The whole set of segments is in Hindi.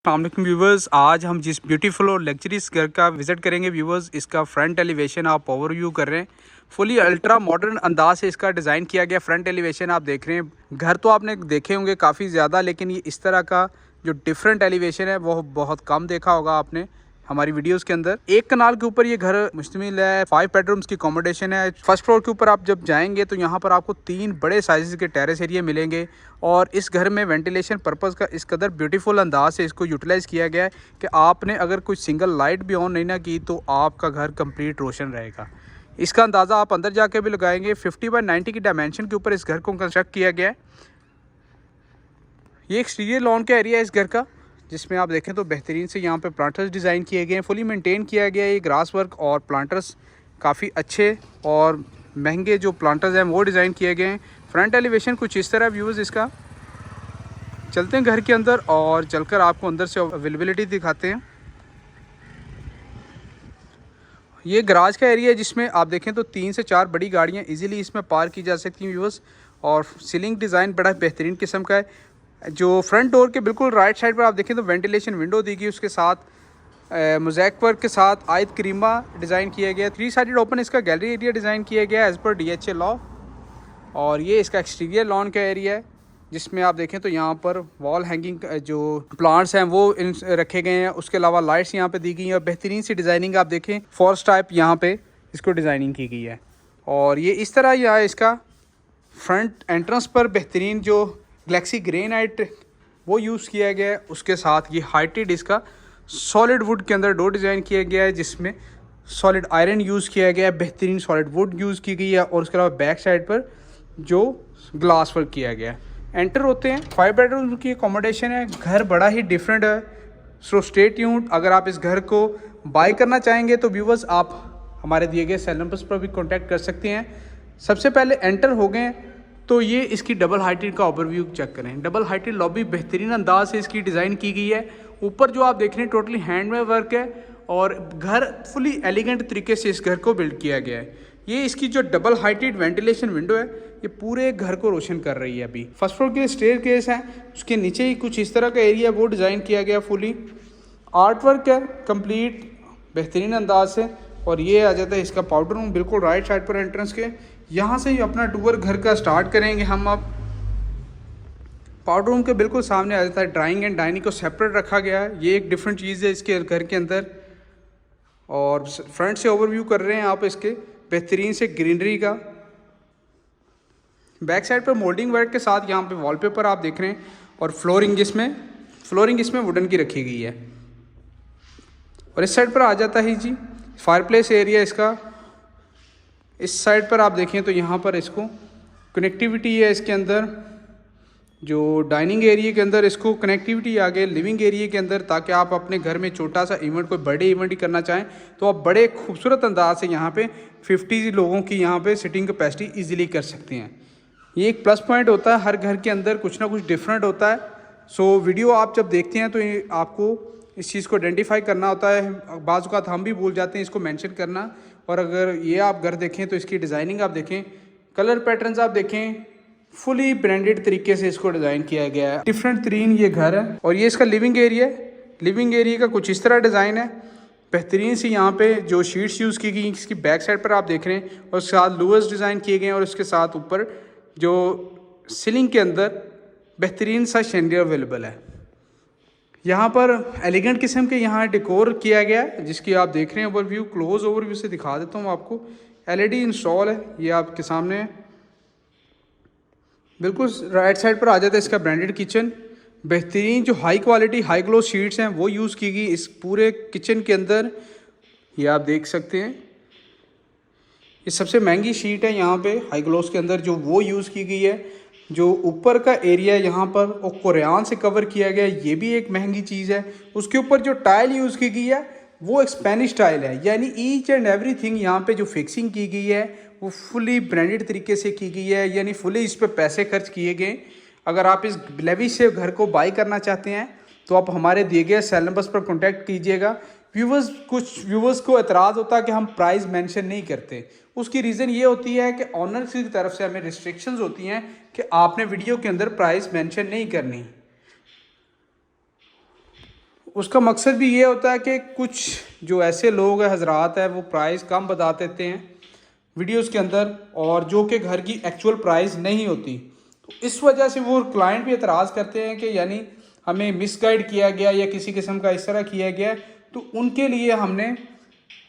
अस्सलाम व्यूवर्स, आज हम जिस ब्यूटीफुल और लग्जरीस घर का विज़िट करेंगे व्यूवर्स, इसका फ्रंट एलिवेशन आप ओवरव्यू कर रहे हैं। फुली अल्ट्रा मॉडर्न अंदाज से इसका डिज़ाइन किया गया। फ्रंट एलिवेशन आप देख रहे हैं। घर तो आपने देखे होंगे काफ़ी ज़्यादा, लेकिन ये इस तरह का जो डिफरेंट एलिवेशन है वो बहुत कम देखा होगा आपने हमारी वीडियोस के अंदर। एक कनाल के ऊपर ये घर मुश्तमिल है। 5 बेडरूम्स की अकोमोडेशन है। फर्स्ट फ्लोर के ऊपर आप जब जाएंगे तो यहाँ पर आपको 3 बड़े साइज़ के टेरेस एरिया मिलेंगे और इस घर में वेंटिलेशन पर्पज़ का इस कदर ब्यूटीफुल अंदाज से इसको यूटिलाइज़ किया गया है कि आपने अगर कोई सिंगल लाइट भी ऑन नहीं ना की तो आपका घर कंप्लीट रोशन रहेगा। इसका अंदाज़ा आप अंदर जाके भी लगाएंगे। 50x90 की डायमेंशन के ऊपर इस घर को कंस्ट्रक्ट किया गया है। ये एक्सटीरियर लॉन का एरिया है इस घर का, जिसमें आप देखें तो बेहतरीन से यहाँ पे प्लांटर्स डिज़ाइन किए गए हैं। फुली मेंटेन किया गया है। ये ग्रास वर्क और प्लांटर्स काफ़ी अच्छे और महंगे जो प्लांटर्स हैं वो डिज़ाइन किए गए हैं। फ्रंट एलिवेशन कुछ इस तरह व्यूज़ इसका। चलते हैं घर के अंदर और चलकर आपको अंदर से अवेलेबिलिटी दिखाते हैं। ये गराज का एरिया है जिसमें आप देखें तो 3 से 4 बड़ी गाड़ियाँ इजीली इसमें पार्क की जा सकती हैं व्यूअर्स। और सीलिंग डिज़ाइन बड़ा बेहतरीन किस्म का है। जो फ्रंट डोर के बिल्कुल राइट साइड पर आप देखें तो वेंटिलेशन विंडो दी गई, उसके साथ मोज़ैक वर्क के साथ आयत करीमा डिज़ाइन किया गया। 3 साइडेड ओपन इसका गैलरी एरिया डिज़ाइन किया गया एज़ पर DHA लॉ। और ये इसका एक्सटीरियर लॉन का एरिया है जिसमें आप देखें तो यहाँ पर वॉल हैंगिंग जो प्लांट्स हैं वो रखे गए हैं। उसके अलावा लाइट्स यहाँ पे दी गई हैं और बेहतरीन सी डिज़ाइनिंग आप देखें फॉरेस्ट टाइप यहाँ पे इसको डिज़ाइनिंग की गई है। और ये इस तरह यहाँ इसका फ्रंट एंट्रेंस पर बेहतरीन जो गैलेक्सी ग्रेनाइट वो यूज़ किया गया है। उसके साथ ये हाइटेड इसका सॉलिड वुड के अंदर डोर डिज़ाइन किया गया है जिसमें सॉलिड आयरन यूज़ किया गया है। बेहतरीन सॉलिड वुड यूज़ की गई है और उसके अलावा बैक साइड पर जो ग्लास वर्क किया गया है। एंटर होते हैं। 5 बेडरूम की अकोमोडेशन है। घर बड़ा ही डिफरेंट है। So stay tuned. अगर आप इस घर को बाय करना चाहेंगे तो व्यूवर्स आप हमारे दिए गए सेल नंबर्स पर भी कांटेक्ट कर सकते हैं। सबसे पहले एंटर हो गए तो ये इसकी डबल हाइटेड का ओवरव्यू चेक करें। डबल हाइटेड लॉबी बेहतरीन अंदाज से इसकी डिज़ाइन की गई है। ऊपर जो आप देख रहे हैं टोटली हैंडमेड वर्क है और घर फुली एलिगेंट तरीके से इस घर को बिल्ड किया गया है। ये इसकी जो डबल हाइटेड वेंटिलेशन विंडो है ये पूरे घर को रोशन कर रही है। अभी फर्स्ट फ्लोर के स्टेयर केस है, उसके नीचे ही कुछ इस तरह का एरिया वो डिज़ाइन किया गया। फुली आर्ट वर्क है कंप्लीट बेहतरीन अंदाज से। और ये आ जाता है इसका पाउडर रूम बिल्कुल राइट साइड पर एंट्रेंस के। यहाँ से ही अपना टूर घर का स्टार्ट करेंगे हम। अब पाउडर रूम के बिल्कुल सामने आ जाता है ड्राइंग एंड डाइनिंग को सेपरेट रखा गया है। ये एक डिफरेंट चीज़ है इसके घर के अंदर। और फ्रंट से ओवरव्यू कर रहे हैं आप इसके बेहतरीन से ग्रीनरी का। बैक साइड पर मोल्डिंग वर्क के साथ यहाँ पे वॉलपेपर आप देख रहे हैं और फ्लोरिंग इसमें वुडन की रखी गई है। और इस साइड पर आ जाता है जी फायरप्लेस एरिया इसका। इस साइड पर आप देखें तो यहाँ पर इसको कनेक्टिविटी है इसके अंदर जो डाइनिंग एरिया के अंदर इसको कनेक्टिविटी आ गई लिविंग एरिया के अंदर, ताकि आप अपने घर में छोटा सा इवेंट कोई बड़े इवेंट ही करना चाहें तो आप बड़े खूबसूरत अंदाज से यहाँ पे 50 लोगों की यहाँ पे सिटिंग कैपेसिटी इजीली कर सकते हैं। ये एक प्लस पॉइंट होता है। हर घर के अंदर कुछ ना कुछ डिफरेंट होता है। सो वीडियो आप जब देखते हैं तो आपको इस चीज़ को आइडेंटिफाई करना होता है। बाज़ औक़ात हम भी भूल जाते हैं इसको मेंशन करना। और अगर ये आप घर देखें तो इसकी डिज़ाइनिंग आप देखें, कलर पैटर्न्स आप देखें, फुली ब्रांडेड तरीके से इसको डिज़ाइन किया गया है। डिफरेंट तरीन ये घर है। और ये इसका लिविंग एरिया का कुछ इस तरह डिज़ाइन है। बेहतरीन सी यहाँ पे जो शीट्स यूज़ की गई इसकी बैक साइड पर आप देख रहे हैं और उसके साथ लूवर्स डिज़ाइन किए गए हैं। और उसके साथ ऊपर जो सीलिंग के अंदर बेहतरीन सा शैंडियर अवेलेबल है। यहाँ पर एलिगेंट किस्म के यहाँ डेकोर किया गया है जिसकी आप देख रहे हैं ओवरव्यू। क्लोज ओवरव्यू से दिखा देता हूँ आपको। LED इंस्टॉल है, ये आपके सामने है। बिल्कुल राइट साइड पर आ जाता है इसका ब्रांडेड किचन। बेहतरीन जो high quality high glow sheets हैं वो यूज़ की गई इस पूरे किचन के अंदर। ये आप देख सकते हैं ये सबसे महंगी शीट है यहाँ पे हाई ग्लोस के अंदर जो वो यूज़ की गई है। जो ऊपर का एरिया यहाँ पर वो कोरियान से कवर किया गया है, ये भी एक महंगी चीज़ है। उसके ऊपर जो टाइल यूज़ की गई है वो एक स्पेनिश टाइल है, यानी ईच एंड एवरीथिंग यहाँ पे जो फिक्सिंग की गई है वो फुली ब्रांडेड तरीके से की गई है, यानी फुली इस पर पैसे खर्च किए गए। अगर आप इस लेविश से घर को बाई करना चाहते हैं तो आप हमारे दिए गए सेल नंबर्स पर कॉन्टैक्ट कीजिएगा। कुछ व्यूवर्स को एतराज़ होता है कि हम प्राइस मेंशन नहीं करते। उसकी रीज़न ये होती है कि ऑनर्स की तरफ से हमें रिस्ट्रिक्शंस होती हैं कि आपने वीडियो के अंदर प्राइस मेंशन नहीं करनी। उसका मकसद भी ये होता है कि कुछ जो ऐसे लोग हैं, हजरात हैं, वो प्राइस कम बता देते हैं वीडियोस के अंदर, और जो कि घर की एक्चुअल प्राइस नहीं होती। तो इस वजह से वो क्लाइंट भी एतराज़ करते हैं कि यानी हमें मिसगाइड किया गया या किसी किस्म का इस तरह किया गया। तो उनके लिए हमने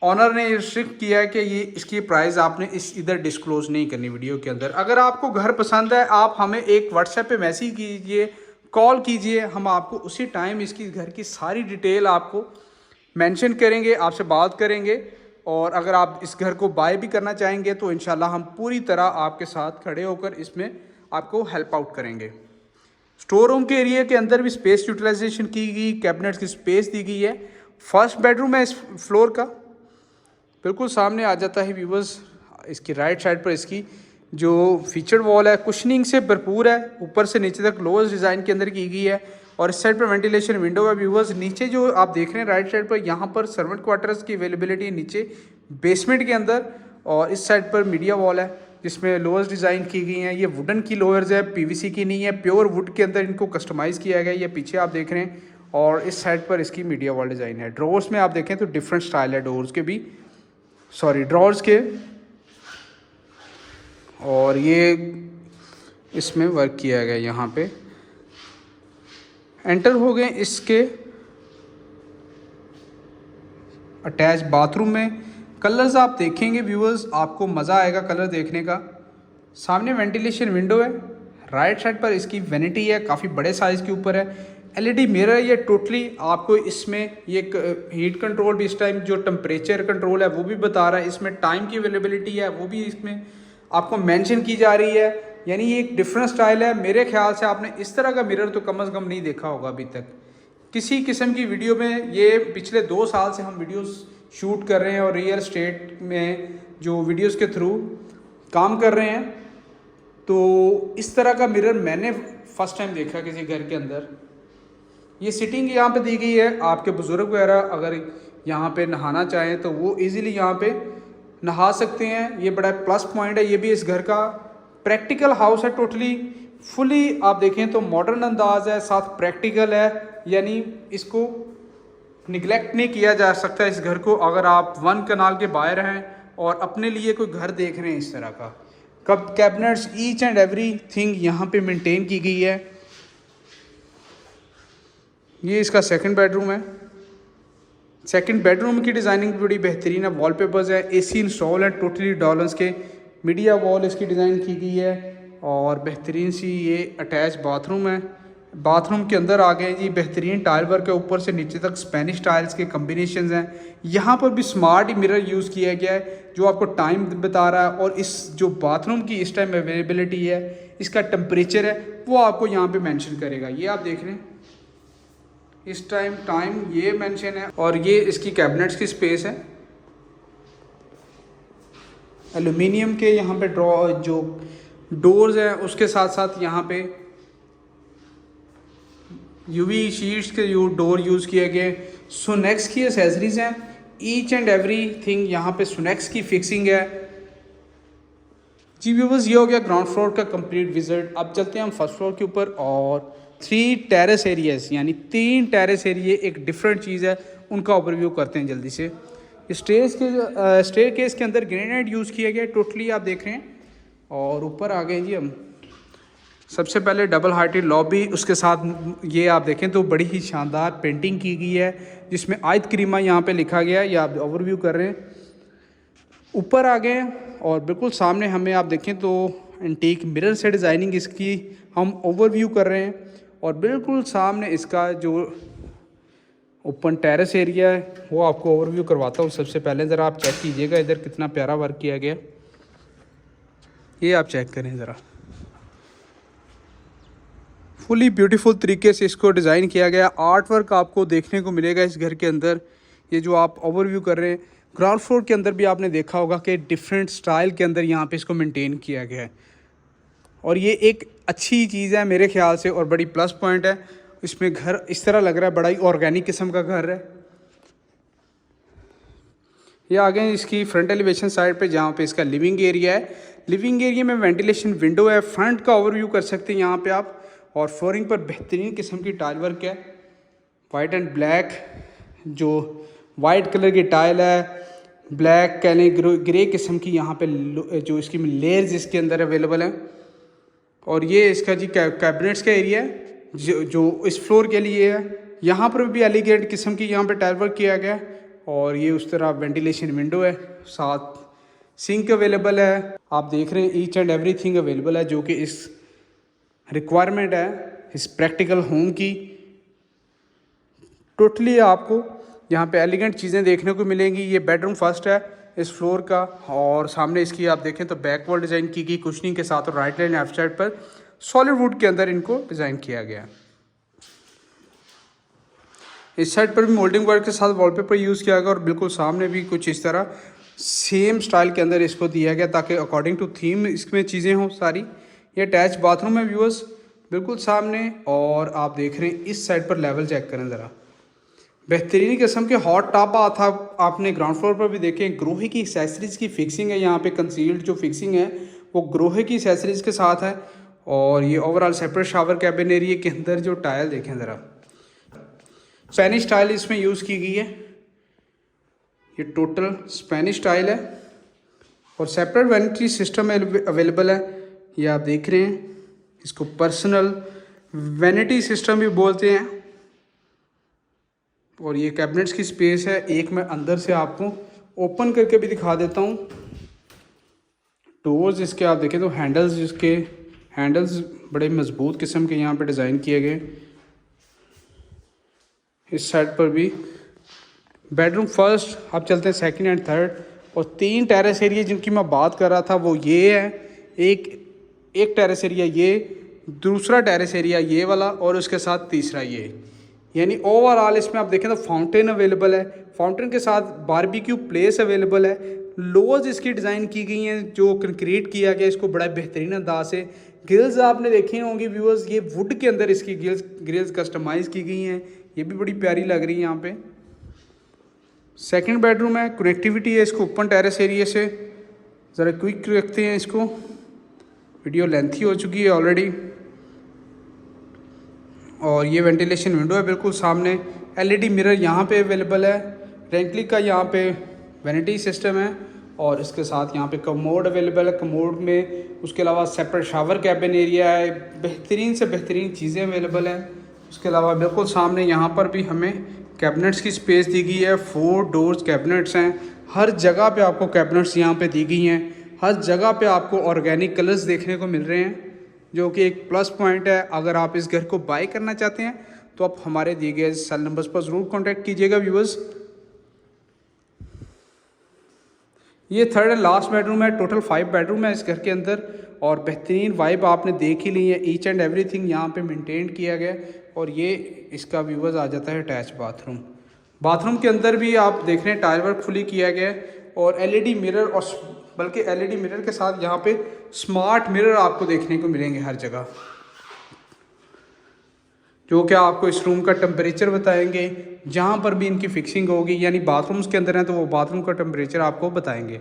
ऑनर ने रिस्ट्रिक्ट किया है कि ये इसकी प्राइस आपने इस इधर डिस्क्लोज़ नहीं करनी वीडियो के अंदर। अगर आपको घर पसंद है, आप हमें एक व्हाट्सएप पे मैसेज कीजिए, कॉल कीजिए, हम आपको उसी टाइम इसकी घर की सारी डिटेल आपको मेंशन करेंगे, आपसे बात करेंगे। और अगर आप इस घर को बाय भी करना चाहेंगे तो इंशाल्लाह हम पूरी तरह आपके साथ खड़े होकर इसमें आपको हेल्प आउट करेंगे। स्टोर रूम के एरिया के अंदर भी स्पेस यूटिलाइजेशन की गई, कैबिनेट्स की स्पेस दी गई है। फर्स्ट बेडरूम है इस फ्लोर का, बिल्कुल सामने आ जाता है व्यूवर्स। इसकी राइट साइड पर इसकी जो फीचर्ड वॉल है कुशनिंग से भरपूर है, ऊपर से नीचे तक लोअर्स डिज़ाइन के अंदर की गई है। और इस साइड पर वेंटिलेशन विंडो है व्यूवर्स। नीचे जो आप देख रहे हैं राइट साइड पर, यहाँ पर सर्वेंट क्वार्टर्स की अवेलेबिलिटी है नीचे बेसमेंट के अंदर। और इस साइड पर मीडिया वॉल है जिसमें लोअर्स डिज़ाइन की गई हैं। ये वुडन की लोअर्स है, पीवीसी की नहीं है, प्योर वुड के अंदर इनको कस्टमाइज़ किया गया है। ये पीछे आप देख रहे हैं। और इस साइड पर इसकी मीडिया वॉल डिज़ाइन है। ड्रॉर्स में आप देखें तो डिफरेंट स्टाइल है डोर्स के भी, सॉरी ड्रॉर्स के। और ये इसमें वर्क किया गया। यहाँ पे एंटर हो गए इसके अटैच बाथरूम में। कलर्स आप देखेंगे व्यूअर्स, आपको मज़ा आएगा कलर देखने का। सामने वेंटिलेशन विंडो है, राइट साइड पर इसकी वैनिटी है, काफ़ी बड़े साइज़ के ऊपर है। एलईडी मिरर ये टोटली आपको इसमें ये हीट कंट्रोल भी, इस टाइम जो टेम्परेचर कंट्रोल है वो भी बता रहा है। इसमें टाइम की अवेलेबिलिटी है वो भी इसमें आपको मेंशन की जा रही है। यानी ये एक डिफरेंट स्टाइल है। मेरे ख्याल से आपने इस तरह का मिरर तो कम से कम नहीं देखा होगा अभी तक किसी किस्म की वीडियो में। ये पिछले 2 साल से हम वीडियोस शूट कर रहे हैं और रियल एस्टेट में जो वीडियोस के थ्रू काम कर रहे हैं, तो इस तरह का मिरर मैंने फर्स्ट टाइम देखा किसी घर के अंदर। ये सिटिंग यहाँ पे दी गई है। आपके बुज़ुर्ग वगैरह अगर यहाँ पे नहाना चाहें तो वो इजीली यहाँ पे नहा सकते हैं। ये बड़ा प्लस पॉइंट है। ये भी इस घर का प्रैक्टिकल हाउस है, टोटली फुली आप देखें तो मॉडर्न अंदाज है, साथ प्रैक्टिकल है। यानी इसको निगलेक्ट नहीं किया जा सकता इस घर को। अगर आप 1 कनाल के बाहर हैं और अपने लिए कोई घर देख रहे हैं इस तरह का, कब cabinets each and every thing यहाँ पे मेंटेन की गई है। ये इसका सेकंड बेडरूम है। सेकंड बेडरूम की डिज़ाइनिंग बड़ी बेहतरीन है। वॉलपेपर्स है, एसी इंस्टॉल है, टोटली डॉलर्स के। मीडिया वॉल इसकी डिज़ाइन की गई है। और बेहतरीन सी ये अटैच बाथरूम है। बाथरूम के अंदर आ गए जी, बेहतरीन टाइल वर्क है, ऊपर से नीचे तक स्पेनिश टाइल्स के कम्बिनेशन हैं। यहाँ पर भी स्मार्ट मिरर यूज़ किया गया है जो आपको टाइम बता रहा है। और इस जो बाथरूम की इस टाइम अवेलेबिलिटी है, इसका टेम्परेचर है, वो आपको यहाँ पे मेंशन करेगा। ये आप देख रहे हैं इस टाइम ये मेंशन है। और ये इसकी कैबिनेट्स की स्पेस है, एल्युमिनियम के। यहाँ पे जो डोर्स हैं उसके साथ साथ यहाँ पे यूवी शीट्स के डोर यूज़ किए गए। सुनेक्स की एसेसरीज हैं, ईच एंड एवरी थिंग यहाँ पे सुनेक्स की फिक्सिंग है। जी व्यूअर्स, ये हो गया ग्राउंड फ्लोर का कंप्लीट विजिट। अब चलते हैं हम फर्स्ट फ्लोर के ऊपर। और 3 टेरेस एरियाज, यानी 3 टेरेस एरिया एक डिफरेंट चीज़ है, उनका ओवरव्यू करते हैं जल्दी से। स्टेयर केस के अंदर ग्रेनाइट यूज़ किया गया टोटली, आप देख रहे हैं। और ऊपर आ गए जी हम। सबसे पहले डबल हार्टेड लॉबी, उसके साथ ये आप देखें तो बड़ी ही शानदार पेंटिंग की गई है जिसमें आयत करीमा यहाँ पे लिखा गया है। ये आप ओवरव्यू कर रहे हैं। ऊपर आ गए और बिल्कुल सामने हमें आप देखें तो एंटीक मिरर से डिज़ाइनिंग इसकी हम ओवरव्यू कर रहे हैं। और बिल्कुल सामने इसका जो ओपन टेरेस एरिया है वो आपको ओवरव्यू करवाता हूँ। सबसे पहले ज़रा आप चेक कीजिएगा इधर कितना प्यारा वर्क किया गया, ये आप चेक करें ज़रा। फुली ब्यूटीफुल तरीके से इसको डिज़ाइन किया गया। आर्ट वर्क आपको देखने को मिलेगा इस घर के अंदर। ये जो आप ओवरव्यू कर रहे हैं, ग्राउंड फ्लोर के अंदर भी आपने देखा होगा कि डिफरेंट स्टाइल के अंदर यहाँ पे इसको मेंटेन किया गया है। और ये एक अच्छी चीज़ है मेरे ख्याल से और बड़ी प्लस पॉइंट है। इसमें घर इस तरह लग रहा है बड़ा ही ऑर्गेनिक किस्म का घर है। ये आ गए इसकी फ्रंट एलिवेशन साइड पे जहाँ पे इसका लिविंग एरिया है। लिविंग एरिया में वेंटिलेशन विंडो है, फ्रंट का ओवरव्यू कर सकते हैं यहाँ पे आप। और फ्लोरिंग पर बेहतरीन किस्म की टाइल वर्क है। वाइट एंड ब्लैक, जो वाइट कलर की टाइल है, ब्लैक कहने ग्रे किस्म की यहाँ पे जो इसकी लेयर्स इसके अंदर अवेलेबल हैं। और ये इसका जी कैबिनेट्स का एरिया है जो इस फ्लोर के लिए है। यहाँ पर भी एलिगेंट किस्म की यहाँ पे टाइल वर्क किया गया है। और ये उस तरह वेंटिलेशन विंडो है, साथ सिंक अवेलेबल है। आप देख रहे हैं ईच एंड एवरीथिंग अवेलेबल है जो कि इस रिक्वायरमेंट है इस प्रैक्टिकल होम की। टोटली आपको यहाँ पे एलिगेंट चीज़ें देखने को मिलेंगी। ये बेडरूम फर्स्ट है इस फ्लोर का, और सामने इसकी आप देखें तो बैक वॉल डिज़ाइन की गई कुशनिंग के साथ, और राइट लाइन लेफ्ट साइड पर सॉलिड वुड के अंदर इनको डिज़ाइन किया गया। इस साइड पर भी मोल्डिंग वर्क के साथ वॉलपेपर यूज़ किया गया, और बिल्कुल सामने भी कुछ इस तरह सेम स्टाइल के अंदर इसको दिया गया ताकि अकॉर्डिंग टू थीम इसमें चीज़ें हों सारी। ये अटैच बाथरूम है व्यूअर्स बिल्कुल सामने, और आप देख रहे हैं इस साइड पर लेवल चेक करें ज़रा, बेहतरीन किस्म के हॉट टॉप था। आपने ग्राउंड फ्लोर पर भी देखें ग्रोहे की एक्सेसरीज़ की फिक्सिंग है, यहाँ पे कंसील्ड जो फिक्सिंग है वो ग्रोहे की एक्सेसरीज़ के साथ है। और ये overall separate shower cabin area के अंदर जो टाइल देखें ज़रा, स्पेनिश टाइल इसमें यूज़ की गई है। ये टोटल स्पेनिश टाइल है, और सेपरेट वैनिटी सिस्टम अवेलेबल है। ये आप देख रहे हैं, इसको पर्सनल वैनिटी सिस्टम भी बोलते हैं। और ये कैबिनेट्स की स्पेस है। एक मैं अंदर से आपको ओपन करके भी दिखा देता हूँ। डोर्स इसके आप देखें तो हैंडल्स, इसके हैंडल्स बड़े मजबूत किस्म के यहाँ पे डिज़ाइन किए गए। इस साइड पर भी बेडरूम फर्स्ट, अब चलते हैं सेकंड एंड थर्ड। और 3 टेरेस एरिया जिनकी मैं बात कर रहा था वो ये है, एक टेरेस एरिया ये, दूसरा टेरेस एरिया ये वाला, और उसके साथ तीसरा ये। यानी ओवरऑल इसमें आप देखें तो फाउंटेन अवेलेबल है, फाउंटेन के साथ बारबेक्यू प्लेस अवेलेबल है। लोज इसकी डिज़ाइन की गई हैं जो कंक्रीट किया गया इसको बड़ा बेहतरीन अंदाज से। ग्रिल्स आपने देखे होंगे व्यूअर्स, ये वुड के अंदर इसकी ग्रिल्स कस्टमाइज़ की गई हैं, ये भी बड़ी प्यारी लग रही है। यहाँ पे सेकंड बेडरूम है, कनेक्टिविटी है इसको ओपन टेरेस एरिया से। ज़रा क्विक रखते हैं इसको, वीडियो लेंथी हो चुकी है ऑलरेडी। और ये वेंटिलेशन विंडो है बिल्कुल सामने। एलईडी मिरर यहाँ पे अवेलेबल है। रेंक्लिक का यहाँ पे वैनिटी सिस्टम है, और इसके साथ यहाँ पे कमोड अवेलेबल है। कमोड में उसके अलावा सेपरेट शावर कैबिन एरिया है, बेहतरीन से बेहतरीन चीज़ें अवेलेबल हैं। उसके अलावा बिल्कुल सामने यहाँ पर भी हमें कैबिनेट्स की स्पेस दी गई है। 4 डोर्स कैबिनेट्स हैं, हर जगह पे आपको कैबिनेट्स यहाँ पे दी गई हैं। हर जगह पे आपको ऑर्गेनिक कलर्स देखने को मिल रहे हैं जो कि एक प्लस पॉइंट है। अगर आप इस घर को बाय करना चाहते हैं तो आप हमारे दिए गए सेल नंबर्स पर ज़रूर कॉन्टैक्ट कीजिएगा व्यूअर्स। ये थर्ड एंड लास्ट बेडरूम है। टोटल 5 बेडरूम है इस घर के अंदर, और बेहतरीन वाइब आपने देख ही ली है। ईच एंड एवरीथिंग यहाँ पे मेंटेन किया गया। और ये इसका व्यूअर्स आ जाता है अटैच बाथरूम। बाथरूम के अंदर भी आप देख रहे हैं टाइल वर्क फुली किया गया है, और एलईडी मिरर, और बल्कि एलईडी मिरर के साथ यहाँ पे स्मार्ट मिरर आपको देखने को मिलेंगे हर जगह, जो कि आपको इस रूम का टेम्परेचर बताएंगे। जहाँ पर भी इनकी फिक्सिंग होगी, यानी बाथरूम्स के अंदर हैं तो वो बाथरूम का टेम्परेचर आपको बताएंगे।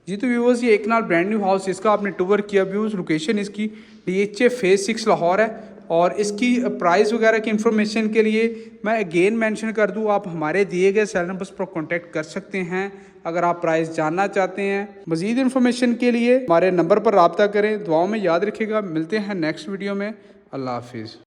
जी तो व्यूअर्स, ये एक नाल ब्रांड न्यू हाउस इसका आपने टूर किया। व्यूज़ लोकेशन इसकी DHA फेज़ 6 लाहौर है। और इसकी प्राइस वगैरह की इन्फॉर्मेशन के लिए मैं अगेन मेंशन कर दूं, आप हमारे दिए गए सेल नंबर्स पर कांटेक्ट कर सकते हैं अगर आप प्राइस जानना चाहते हैं। मज़ीद इन्फॉर्मेशन के लिए हमारे नंबर पर रब्ता करें। दुआओं में याद रखिएगा। मिलते हैं नेक्स्ट वीडियो में। अल्लाह हाफिज़।